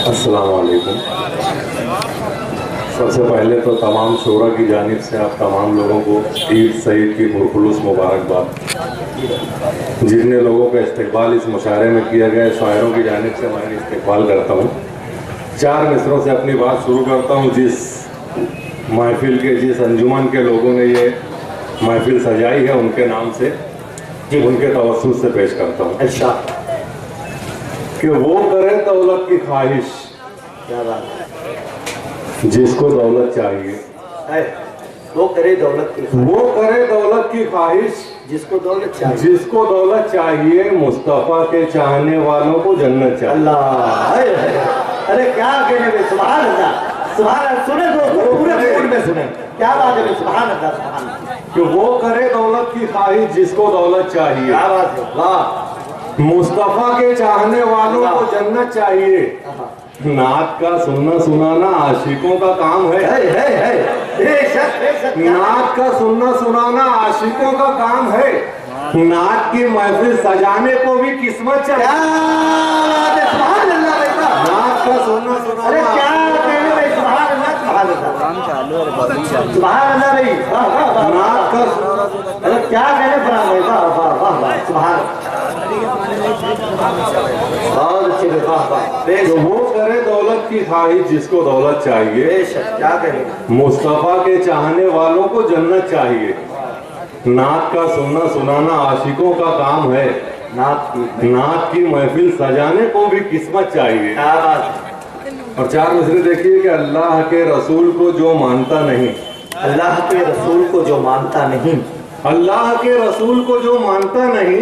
अस्सलाम वालेकुम। सबसे पहले तो तमाम शोरा की जानिब से आप तमाम लोगों को ईद सईद की पुरखुलूस मुबारकबाद। जितने लोगों का इस्तकबाल इस मुशायरे में किया गया है, शायरों की जानिब से मैं इस्तकबाल करता हूँ। 4 मिसरों से अपनी बात शुरू करता हूँ। जिस महफिल के, जिस अंजुमन के लोगों ने ये महफिल सजाई है, उनके नाम से, उनके तवस्सुल से पेश करता हूँ। अच्छा, कि वो करे दौलत की ख्वाहिश, क्या बात है, जिसको दौलत चाहिए। वो करे दौलत की, वो करे दौलत की ख्वाहिश, जिसको दौलत चाहिए। जिसको दौलत चाहिए, मुस्तफा के चाहने वालों को जन्नत चाहिए। अल्लाह, अरे क्या कहने में, सुभान अल्लाह, सुभान अल्लाह। सुने दोस्तों, पूरे मूड में सुने, क्या बात है, सुभान अल्लाह, सुभान अल्लाह। कि वो करे दौलत की ख्वाहिश, जिसको दौलत चाहिए। क्या बात है, वाह। मुस्तफा के चाहने वालों को जन्नत चाहिए। नात का सुनना सुनाना आशिकों का काम है। नात का सुनना सुनाना आशिकों का काम है। नात की महफिल सजाने को भी किस्मत चाहिए। नात का सुनना सुनाना, क्या कहने भाई, सुभान अल्लाह, सुभान अल्लाह, सुभान अल्लाह भाई, नात का, अरे क्या कहने बना भाई, वाह वाह वाह वाह, सुभान, बहुत अच्छे, वाह वाह। तो वो करे दौलत की ख्वाहिश, जिसको दौलत चाहिए। क्या करें, मुस्तफा के चाहने वालों को जन्नत चाहिए। नात का सुनना सुनाना आशिकों का काम है। नात की महफिल सजाने को भी किस्मत चाहिए। क्या बात। और 4 मिसरे देखिए कि अल्लाह के रसूल को जो मानता नहीं, अल्लाह के रसूल को जो मानता नहीं, अल्लाह के रसूल को जो मानता नहीं,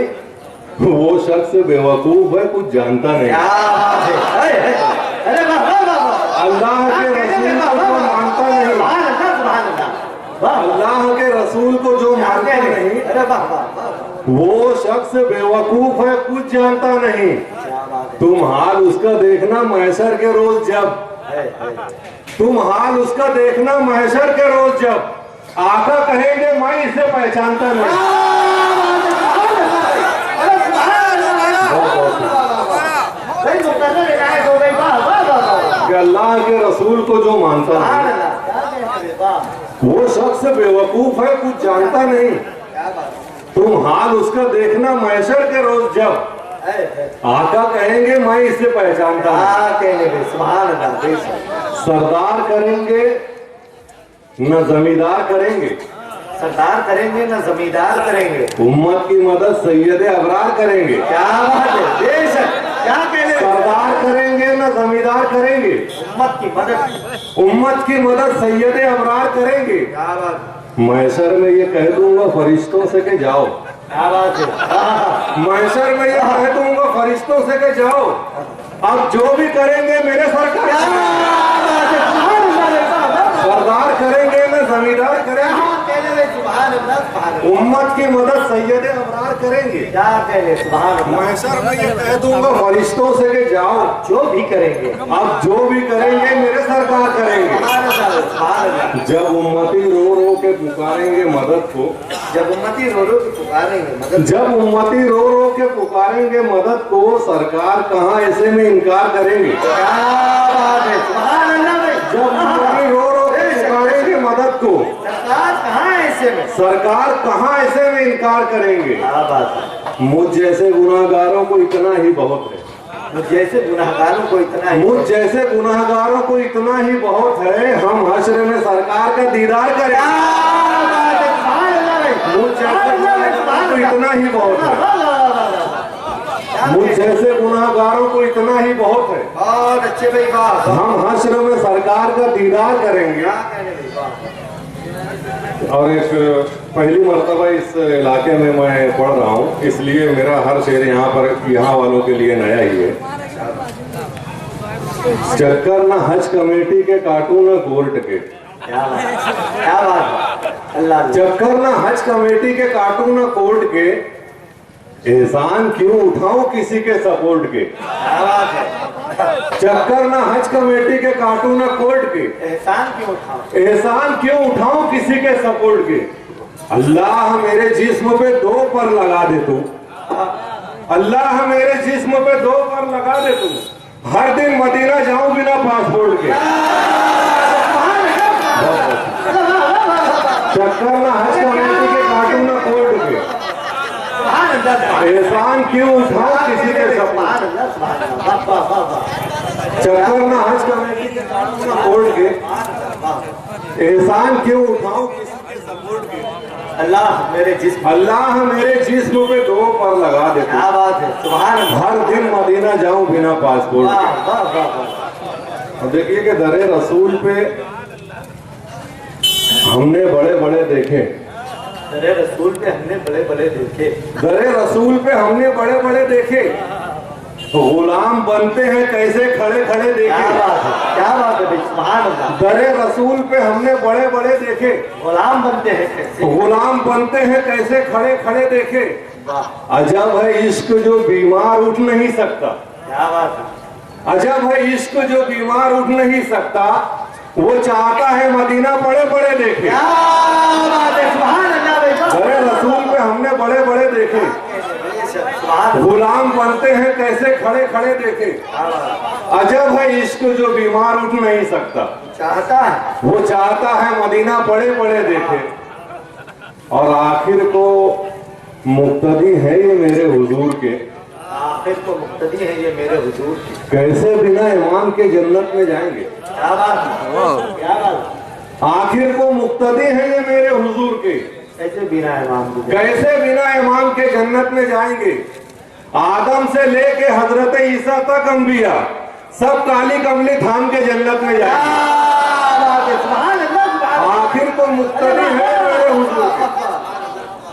वो शख्स बेवकूफ है, कुछ जानता नहीं। अरे अल्लाह के रसूल को जो मानता नहीं, अल्लाह के रसूल को जो मानता नहीं, वो शख्स बेवकूफ है, कुछ जानता नहीं। तुम हाल उसका देखना महशर के रोज जब, तुम हाल उसका देखना महशर के रोज जब, आका कहेंगे मैं इसे पहचानता नहीं। अल्लाह के रसूल को जो मानता नहीं, वो शख्स बेवकूफ है, कुछ जानता नहीं। तुम हाल उसका देखना महशर के रोज जब, आका कहेंगे मैं इसे पहचानता हूं। सरदार करेंगे न जमींदार करेंगे, सरदार करेंगे न जमींदार करेंगे, उम्मत की मदद सैयदे अबरार करेंगे। क्या बात है, बेशक, क्या कहने, सरदार करेंगे न जमींदार करेंगे, उम्मत की मदद सैयदे अबरार करेंगे। क्या बात, महशर में ये कह दूंगा फरिश्तों से के जाओ। क्या बात है, महशर में ये कह दूंगा फरिश्तों से के जाओ, अब जो भी करेंगे मेरे सरकार। सरदार करेंगे न जमींदार करेंगे, उम्मत की मदद सैयदे अबरार करेंगे। क्या कहने, महशर में ये कह दूंगा फरिश्तों से के जाओ, जो भी करेंगे, अब जो भी करेंगे मेरे सरकार करेंगे। जब उम्मती रो रो के पुकारेंगे मदद को, जब उम्मती रो रो के पुकारेंगे मदद, जब उम्मती रो रो के पुकारेंगे मदद को, सरकार कहाँ ऐसे में इनकार करेंगे। क्या बात है, सुभान अल्लाह भाई। जब उम्मती रो रो के पुकारेंगे मदद को, सरकार कहाँ ऐसे में, सरकार कहाँ ऐसे में इनकार करेंगे। क्या बात है, मुझ जैसे गुनाहगारों को इतना ही बहुत है, मुझ जैसे गुनाहगारों को इतना ही, मुझ जैसे गुनाहगारों को इतना ही बहुत है, हम हश्र में सरकार का दीदार करें। मुझ जैसे गुनाहगारों को इतना ही बहुत है, मुझ जैसे गुनाहगारों को इतना ही बहुत है। बहुत अच्छे भाई, वाह। हम हश्र में सरकार का दीदार करेंगे। और एक पहली मर्तबा इस इलाके में मैं पढ़ रहा हूँ, इसलिए मेरा हर शेर यहाँ वालों के लिए नया ही है। चक्कर न हज कमेटी के काटू न कोर्ट के, क्या बात, अल्लाह। चक्कर न हज कमेटी के काटू न कोर्ट के, एहसान क्यों उठाऊं किसी के सपोर्ट के। क्या बात है, चक्कर न हज कमेटी के काटू न कोर्ट के, एहसान क्यों उठाऊं, एहसान क्यों उठाऊं किसी के सपोर्ट के। अल्लाह मेरे जिस्म पे 2 पर लगा दे तू, अल्लाह मेरे जिस्म पे 2 पर लगा दे तू, हर दिन मदीना जाऊं बिना पासपोर्ट के। चक्कर ना हज कमेटी के, काटू ना कोर्ट के, एहसान क्यों उठाओ किसी के सपना। चक्कर ना हज कमेटी के, काटू ना कोर्ट के, एहसान क्यों उठाओ किसी के सपोर्ट के। अल्लाह मेरे जिस्म पे 2 पर लगा दे। क्या बात है, सुभान अल्लाह। हर दिन मदीना जाऊं बिना पासपोर्ट वाह के। वाह वाह वाह। अब देखिए कि दरे रसूल पे हमने बड़े बड़े देखे, दरे रसूल पे हमने बड़े बड़े देखे, दरे रसूल पे हमने बड़े बड़े देखे, गुलाम बनते हैं कैसे खड़े खड़े देखे। क्या बात है, क्या बात है भाई, सुभान अल्लाह। दरे रसूल पे हमने बड़े बड़े देखे, गुलाम बनते हैं कैसे, गुलाम बनते हैं कैसे खड़े खड़े देखे। वाह अजब है इश्क जो बीमार उठ नहीं सकता, क्या बात है। अजब है इश्क जो बीमार उठ नहीं सकता, वो चाहता है मदीना बड़े बड़े देखे। क्या बात है, सुभान अल्लाह भाई, दरे रसूल पे हमने बड़े बड़े देखे, सुभान गुलाम बनते हैं कैसे खड़े खड़े देखे। अल्लाह। अजब है इश्क जो बीमार उठ नहीं सकता, चाहता है, वो चाहता है मदीना बड़े बड़े देखे। और आखिर को मुक्तदी है ये मेरे हुजूर के, आखिर को मुक्तदी है ये मेरे हुजूर की। कैसे बिना ईमान के जन्नत में जाएंगे। क्या बात है, क्या बात। आखिर को मुक्तदी है ये मेरे हुजूर के, कैसे बिना इमाम के, कैसे बिना इमाम के जन्नत में जाएंगे। आदम से लेके हजरत ईसा तक अंबिया सब काली कमली थाम के जन्नत में जाएंगे। क्या बात है, सुभान अल्लाह, सुभान अल्लाह। आखिर को मुक्तदी है मेरे हुजूर के,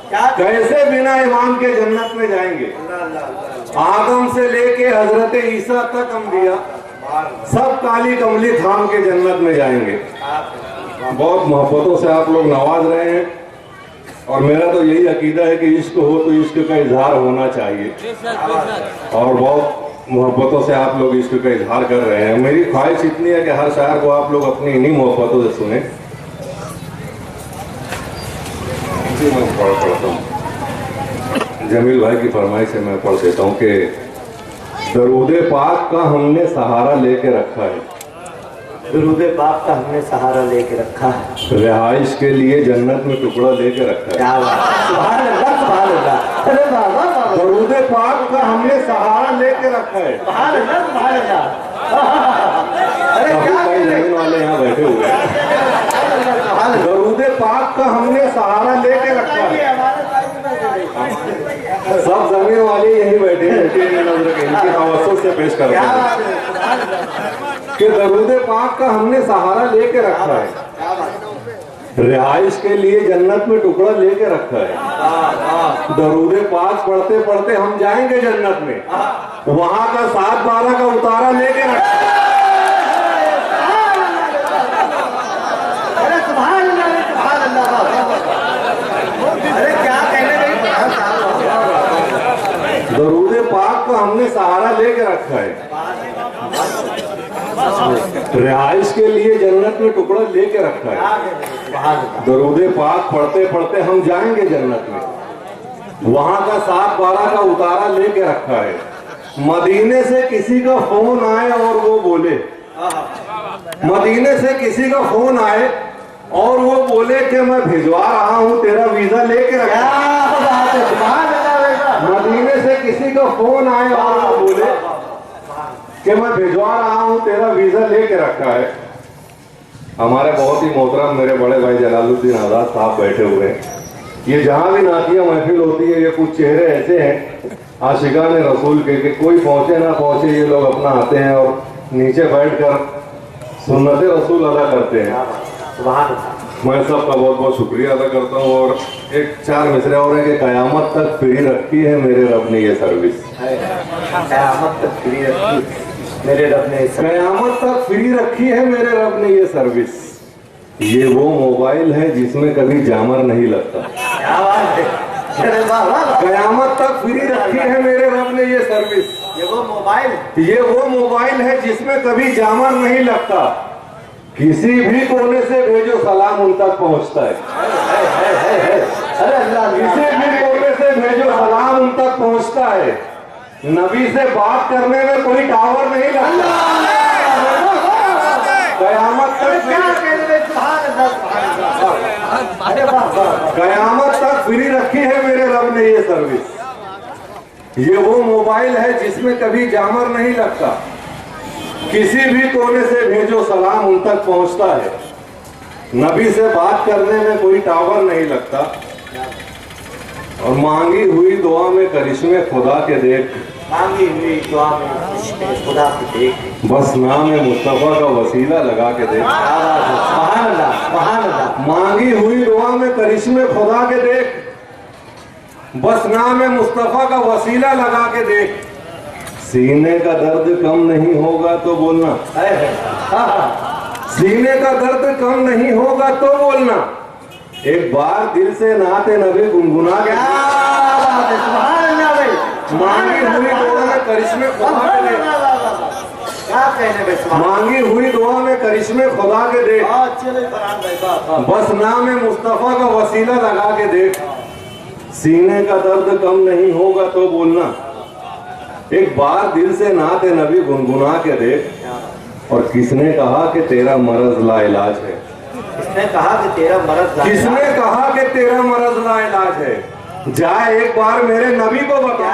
क्या कैसे बिना इमाम के जन्नत में जाएंगे। आदम से लेके हजरत ईसा तक अंबिया सब काली कमली थाम के जन्नत में जाएंगे। बहुत मोहब्बतों से आप लोग नवाज रहे हैं, और मेरा तो यही अकीदा है कि इश्क हो तो इश्क का इजहार होना चाहिए, और बहुत मोहब्बतों से आप लोग इश्क का इजहार कर रहे हैं। मेरी ख्वाहिश इतनी है कि हर शायर को आप लोग अपनी इन्हीं मोहब्बतों से सुने। मैं पढ़ता हूँ, जमील भाई की फरमाइश से मैं पढ़ देता हूँ कि दरूदे पाक का हमने सहारा लेके रखा है, दुरूदे पाक का हमने सहारा लेके रखा है, रिहाइश के लिए जन्नत में टुकड़ा लेके रखा है। क्या बात है, सुभान अल्लाह, सुभान अल्लाह। अरे वाह वाह वाह, दरूदे पाक का हमने सहारा लेके रखा है। सुभान अल्लाह, सुभान अल्लाह। अरे काफी क्या भाई जमीन वाले यहाँ बैठे हुए हैं। सुभान अल्लाह। दरूदे पाक का हमने सहारा लेके रखा है। ये हमारे साथ में सब जमीन वाले यही बैठे हैं, इनकी तवज्जो से पेश करते क्या हैं बात है, सुभान अल्लाह। कि दरूदे पाक का हमने सहारा लेके रखा है, क्या बात है, रिहाइश के लिए जन्नत में टुकड़ा लेके रखा है। वाह वाह। दरूदे पाक पढ़ते पढ़ते हम जाएंगे जन्नत में, वहां का 7-12 का उतारा लेके रखा है। अरे सुभान अल्लाह, सुभान अल्लाह। अरे क्या कहने लगे, दरूदे पाक का हमने सहारा लेके रखा है, रिहाइश के लिए जन्नत में टुकड़ा लेके रखा है। दरूदे पाक पढ़ते पढ़ते हम जाएंगे जन्नत में, वहां का 7-12 का उतारा लेके रखा है। मदीने से किसी का फोन आए और वो बोले, मदीने से किसी का फोन आए और वो बोले कि मैं भिजवा रहा हूँ, तेरा वीजा लेके रखा है। मदीने से किसी का फोन आए और वो बोले कि मैं भिजवा रहा हूँ, तेरा वीजा लेके रखा है। हमारे बहुत ही मोहतरम मेरे बड़े भाई जलालुद्दीन आजाद साहब बैठे हुए हैं। ये जहाँ भी नातिया महफिल होती है, ये कुछ चेहरे ऐसे हैं आशिकाने रसूल के कि कोई पहुंचे ना पहुंचे, ये लोग अपना आते हैं और नीचे बैठकर सुन्नते रसूल अदा करते हैं। मैं सबका बहुत बहुत शुक्रिया अदा करता हूँ। और एक 4 मिसरे और है कि कयामत तक फ्री रखी है मेरे रब ने ये सर्विस, कयामत तक फ्री रखी मेरे रब ने, कयामत तक फ्री रखी है मेरे रब ने ये सर्विस। ये वो मोबाइल है जिसमें कभी जामर नहीं लगता। क्या बात है, अरे वाह वाह वाह। कयामत तक फ्री रखी है मेरे रब ने ये सर्विस। ये वो मोबाइल, ये वो मोबाइल है जिसमें कभी जामर नहीं लगता, किसी भी कोने से भेजो सलाम उन तक पहुंचता है। नबी से बात करने में कोई टावर नहीं लगता। कयामत अरे तक क्या कहने में सुभान अल्लाह, सुभान अल्लाह। अरे वाह वाह वाह। कयामत तक फ्री रखी है मेरे रब ने ये सर्विस। ये वो मोबाइल है जिसमें कभी जामर नहीं लगता। किसी भी कोने से भेजो सलाम उन तक पहुंचता है। नबी से बात करने में कोई टावर नहीं लगता। और मांगी हुई दुआ में करिश्मे खुदा के देख, मांगी हुई दुआ में करिश्मे खुदा के देख, बस नाम मुस्तफा का वसीला लगा के देख। क्या बात है, सुभान अल्लाह, सुभान अल्लाह। मांगी हुई दुआ में करिश्मे खुदा के देख, बस नाम मुस्तफा का वसीला लगा के देख। सीने का दर्द कम नहीं होगा तो बोलना, हाँ हाँ। सीने का दर्द कम नहीं होगा तो बोलना, एक बार दिल से नाते नबी गुनगुना के। क्या बात है, सुभान अल्लाह भाई। मांगी हुई दुआ में करिश्मे खुदा के देख, क्या कहने में सुभान। मांगी हुई दुआ में करिश्मे खुदा के देख, चले फरहान भाई, वाह, वाह। बस नाम मुस्तफा का वसीला लगा के देख। सीने का दर्द कम नहीं होगा तो बोलना, एक बार दिल से नाते नबी गुनगुना के देख। और किसने कहा कि तेरा मरज लाइलाज है, किसने कहा कि तेरा मरज लाइलाज? किसने कहा कि तेरा मरज लाइलाज है, जा एक बार मेरे नबी को बता।